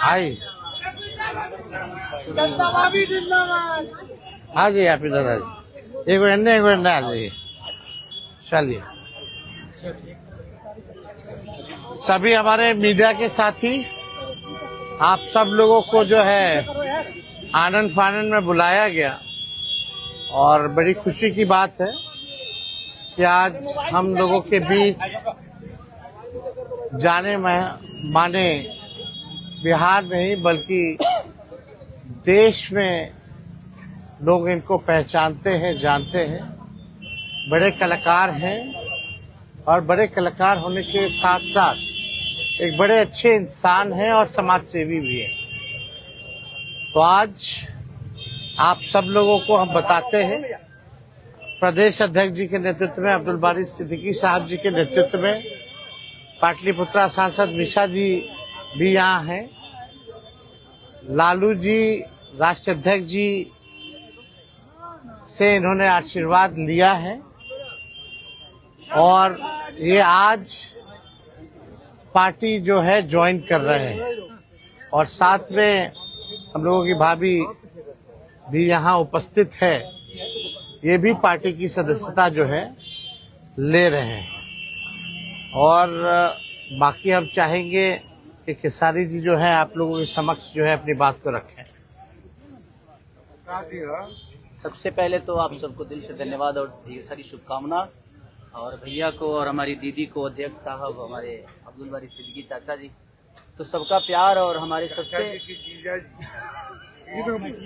हाय हाँ जी आप इधर आ जाइए, एक मिनट आ जाइए। चलिए सभी हमारे मीडिया के साथी, आप सब लोगों को जो है आनंद फानंद में बुलाया गया और बड़ी खुशी की बात है कि आज हम लोगों के बीच जाने माने बिहार नहीं बल्कि देश में लोग इनको पहचानते हैं, जानते हैं। बड़े कलाकार हैं और बड़े कलाकार होने के साथ साथ एक बड़े अच्छे इंसान हैं और समाज सेवी भी हैं। तो आज आप सब लोगों को हम बताते हैं, प्रदेश अध्यक्ष जी के नेतृत्व में, अब्दुल बारी सिद्दीकी साहब जी के नेतृत्व में, पाटलिपुत्रा सांसद मिशा जी भी यहाँ हैं, लालू जी राष्ट्रीय अध्यक्ष जी से इन्होंने आशीर्वाद लिया है और ये आज पार्टी जो है ज्वाइन कर रहे हैं और साथ में हम लोगों की भाभी भी यहाँ उपस्थित है, ये भी पार्टी की सदस्यता जो है ले रहे हैं। और बाकी हम चाहेंगे कि खेसारी जी जो है आप लोगों के समक्ष जो है अपनी बात को रखें। सबसे पहले तो आप सबको दिल से धन्यवाद और ढेर सारी शुभकामना, और भैया को और हमारी दीदी को, अध्यक्ष साहब, हमारे अब्दुल बारी सिद्दीकी चाचा जी, तो सबका प्यार और हमारे सबसे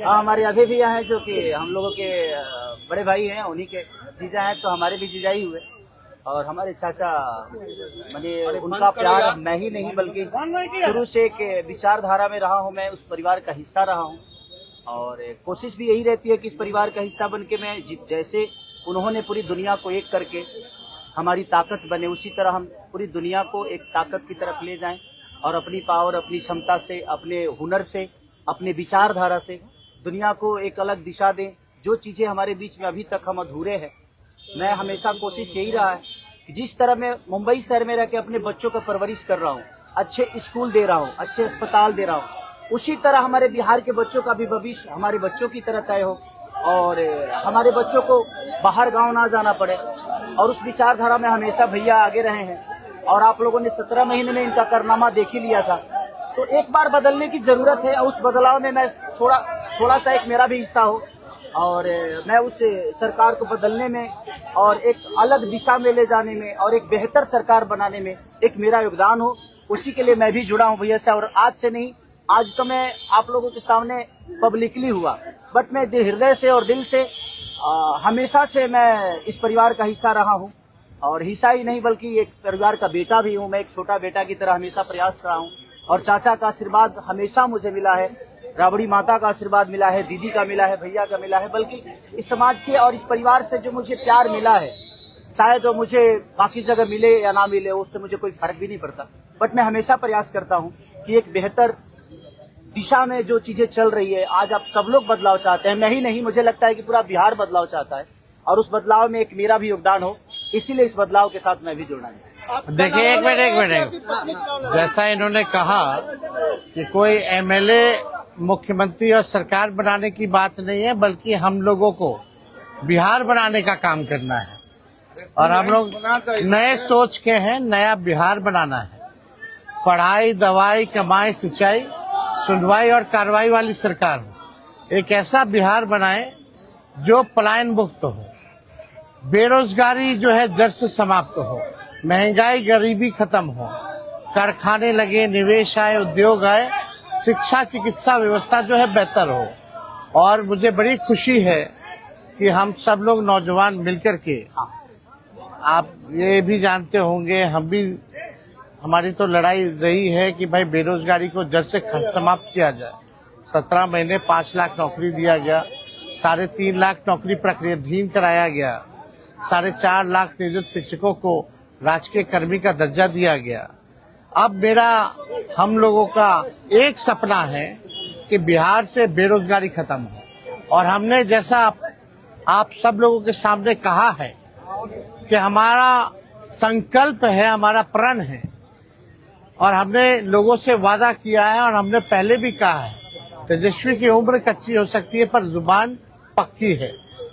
हमारे अभी भी हैं जो कि हम लोगों के बड़े भाई हैं, उन्हीं के जीजा हैं, तो हमारे भी जीजा ही हुए। और हमारे चाचा मैंने उनका प्यार मैं ही नहीं बल्कि शुरू से एक विचारधारा में रहा हूँ, मैं उस परिवार का हिस्सा रहा हूँ और कोशिश भी यही रहती है कि इस परिवार का हिस्सा बन के मैं जैसे उन्होंने पूरी दुनिया को एक करके हमारी ताकत बने, उसी तरह हम पूरी दुनिया को एक ताकत की तरफ ले जाएं और अपनी पावर, अपनी क्षमता से, अपने हुनर से, अपने विचारधारा से दुनिया को एक अलग दिशा दें। जो चीज़ें हमारे बीच में अभी तक हम अधूरे हैं, मैं हमेशा कोशिश यही रहा है कि जिस तरह मैं मुंबई शहर में रह के अपने बच्चों को परवरिश कर रहा हूँ, अच्छे स्कूल दे रहा हूँ, अच्छे अस्पताल दे रहा हूँ, उसी तरह हमारे बिहार के बच्चों का भी भविष्य हमारे बच्चों की तरह तय हो और हमारे बच्चों को बाहर गांव ना जाना पड़े। और उस विचारधारा में हमेशा भैया आगे रहे हैं और आप लोगों ने 17 महीने में इनका कारनामा देख ही लिया था। तो एक बार बदलने की जरूरत है और उस बदलाव में मैं थोड़ा सा एक मेरा भी हिस्सा हो और मैं उस सरकार को बदलने में और एक अलग दिशा में ले जाने में और एक बेहतर सरकार बनाने में एक मेरा योगदान हो, उसी के लिए मैं भी जुड़ा हूँ भैया से। और आज से नहीं, आज तो मैं आप लोगों के सामने पब्लिकली हुआ, बट मैं हृदय से और दिल से हमेशा से मैं इस परिवार का हिस्सा रहा हूँ और हिस्सा ही नहीं बल्कि एक परिवार का बेटा भी हूँ। मैं एक छोटा बेटा की तरह हमेशा प्रयास रहा हूँ और चाचा का आशीर्वाद हमेशा मुझे मिला है, राबड़ी माता का आशीर्वाद मिला है, दीदी का मिला है, भैया का मिला है, बल्कि इस समाज के और इस परिवार से जो मुझे प्यार मिला है, शायद वो मुझे बाकी जगह मिले या ना मिले, उससे मुझे कोई फर्क भी नहीं पड़ता। बट मैं हमेशा प्रयास करता हूँ कि एक बेहतर दिशा में जो चीजें चल रही है, आज आप सब लोग बदलाव चाहते हैं, मैं ही नहीं, मुझे लगता है कि पूरा बिहार बदलाव चाहता है और उस बदलाव में एक मेरा भी योगदान हो, इसीलिए इस बदलाव के साथ मैं भी जुड़ना है। देखिए एक मिनट, जैसा इन्होंने कहा कि कोई एमएलए मुख्यमंत्री और सरकार बनाने की बात नहीं है, बल्कि हम लोगों को बिहार बनाने का काम करना है और हम लोग नए सोच के हैं, नया बिहार बनाना है। पढ़ाई, दवाई, कमाई, सिंचाई, सुनवाई और कार्रवाई वाली सरकार हो। एक ऐसा बिहार बनाए जो पलायन मुक्त हो, बेरोजगारी जो है जड़ से समाप्त हो, महंगाई गरीबी खत्म हो, कारखाने लगे, निवेश आए, उद्योग आए, शिक्षा चिकित्सा व्यवस्था जो है बेहतर हो। और मुझे बड़ी खुशी है कि हम सब लोग नौजवान मिलकर के, आप ये भी जानते होंगे, हम भी, हमारी तो लड़ाई रही है कि भाई बेरोजगारी को जड़ से समाप्त किया जाए। 17 महीने 5 लाख नौकरी दिया गया, 3.5 लाख नौकरी प्रक्रियाधीन कराया गया, 4.5 लाख नियोजित शिक्षकों को राजकीय कर्मी का दर्जा दिया गया। अब मेरा, हम लोगों का एक सपना है कि बिहार से बेरोजगारी खत्म हो और हमने जैसा आप सब लोगों के सामने कहा है कि हमारा संकल्प है, हमारा प्रण है और हमने लोगों से वादा किया है और हमने पहले भी कहा है, तेजस्वी की उम्र कच्ची हो सकती है पर जुबान पक्की है।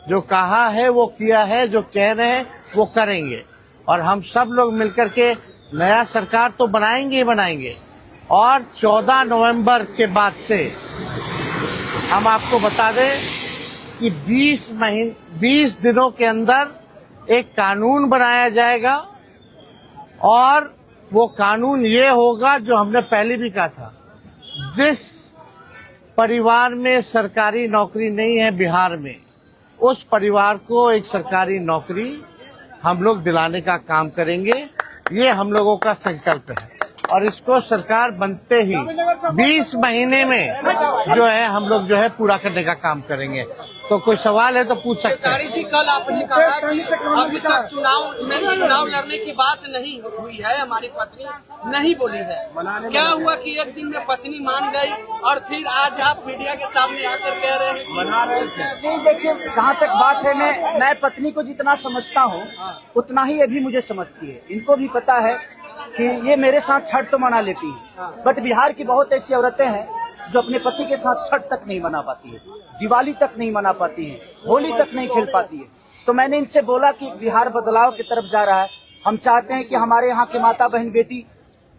जो कहा है वो किया है, जो कह रहे हैं वो करेंगे और हम सब लोग मिलकर के नया सरकार तो बनाएंगे ही बनाएंगे। और 14 नवंबर के बाद से हम आपको बता दें कि 20 दिनों के अंदर एक कानून बनाया जाएगा और वो कानून ये होगा जो हमने पहले भी कहा था, जिस परिवार में सरकारी नौकरी नहीं है बिहार में, उस परिवार को एक सरकारी नौकरी हम लोग दिलाने का काम करेंगे। ये हम लोगों का संकल्प है और इसको सरकार बनते ही 20 महीने में जो है हम लोग जो है पूरा करने का काम करेंगे। तो कोई सवाल है तो पूछ सकते हैं। जी, कल आपने कहा कि अभी तक चुनाव लड़ने की बात नहीं हुई है, हमारी पत्नी नहीं बोली है। क्या हुआ कि एक दिन में पत्नी मान गई और फिर आज आप मीडिया के सामने आकर कह रहे हैं मना रहे थे? नहीं, देखिए जहाँ तक बात है, मैं पत्नी को जितना समझता हूँ उतना ही ये भी मुझे समझती है। इनको भी पता है कि ये मेरे साथ छठ तो मना लेती है, बट बिहार की बहुत ऐसी औरतें हैं जो अपने पति के साथ छठ तक नहीं मना पाती है, दिवाली तक नहीं मना पाती है, होली तक नहीं खेल पाती है। तो मैंने इनसे बोला कि बिहार बदलाव की तरफ जा रहा है। हम चाहते हैं कि हमारे यहाँ के माता बहन बेटी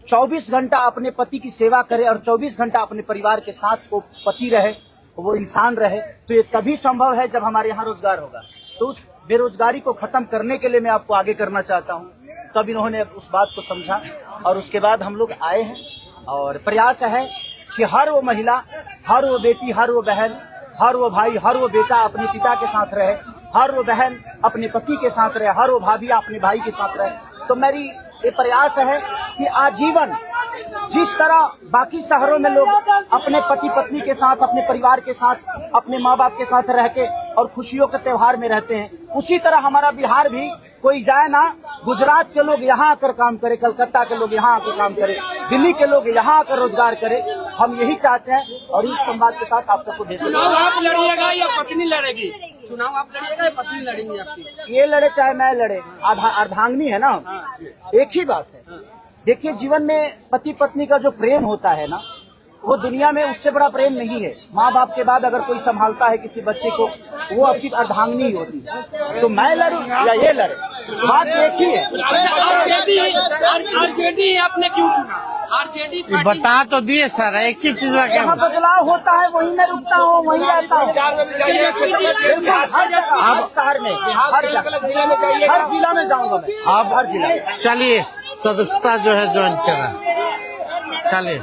24 घंटा अपने पति की सेवा करे और 24 घंटा अपने परिवार के साथ वो पति रहे, वो इंसान रहे। तो ये तभी संभव है जब हमारे यहाँ रोजगार होगा। तो उस बेरोजगारी को खत्म करने के लिए मैं आपको आगे करना चाहता हूँ। तब इन्होंने उस बात को समझा और उसके बाद हम लोग आए हैं और प्रयास है कि हर वो महिला, हर वो बेटी, हर वो बहन, हर वो भाई, हर वो बेटा अपने पिता के साथ रहे, हर वो बहन अपने पति के साथ रहे, हर वो भाभी अपने भाई के साथ रहे। तो मेरी ये प्रयास है कि आजीवन जिस तरह बाकी शहरों में लोग अपने पति पत्नी के साथ, अपने परिवार के साथ, अपने माँ बाप के साथ रह के और खुशियों के त्योहार में रहते हैं, उसी तरह हमारा बिहार भी कोई जाए ना, गुजरात के लोग यहाँ आकर काम करे, कलकत्ता के लोग यहाँ आकर काम करे, दिल्ली के लोग यहाँ आकर रोजगार करे। हम यही चाहते हैं और इस संवाद के साथ आप सबको चुनाव आप लड़िएगा या पत्नी लड़ेगी? चुनाव आप लड़िएगा या पत्नी लड़ेंगी आपकी? ये लड़े चाहे मैं लड़े, अर्धांगिनी है ना, एक ही बात है। देखिए, जीवन में पति पत्नी का जो प्रेम होता है ना, वो दुनिया में उससे बड़ा प्रेम नहीं है। माँ बाप के बाद अगर कोई संभालता है किसी बच्चे को, वो आपकी अर्धांगिनी ही होती है। तो मैं लड़ूं या ये लड़े, बात एक ही है। आरजेडी आपने क्यों चुना? आरजेडी बता तो दिए सर, एक ही चीज में जहाँ बदलाव होता है वहीं मैं रुकता हूँ, वहीं रहता हूँ। अब शहर में, हर जिला में जाऊंगा मैं। अब हर जिला। चलिए, सदस्यता जो है ज्वाइन करा, चलिए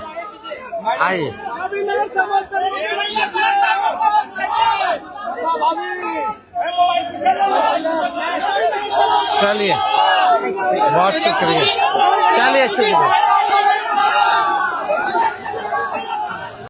आइए। चलिए, बहुत शुक्रिया। चलिए, शुक्रिया।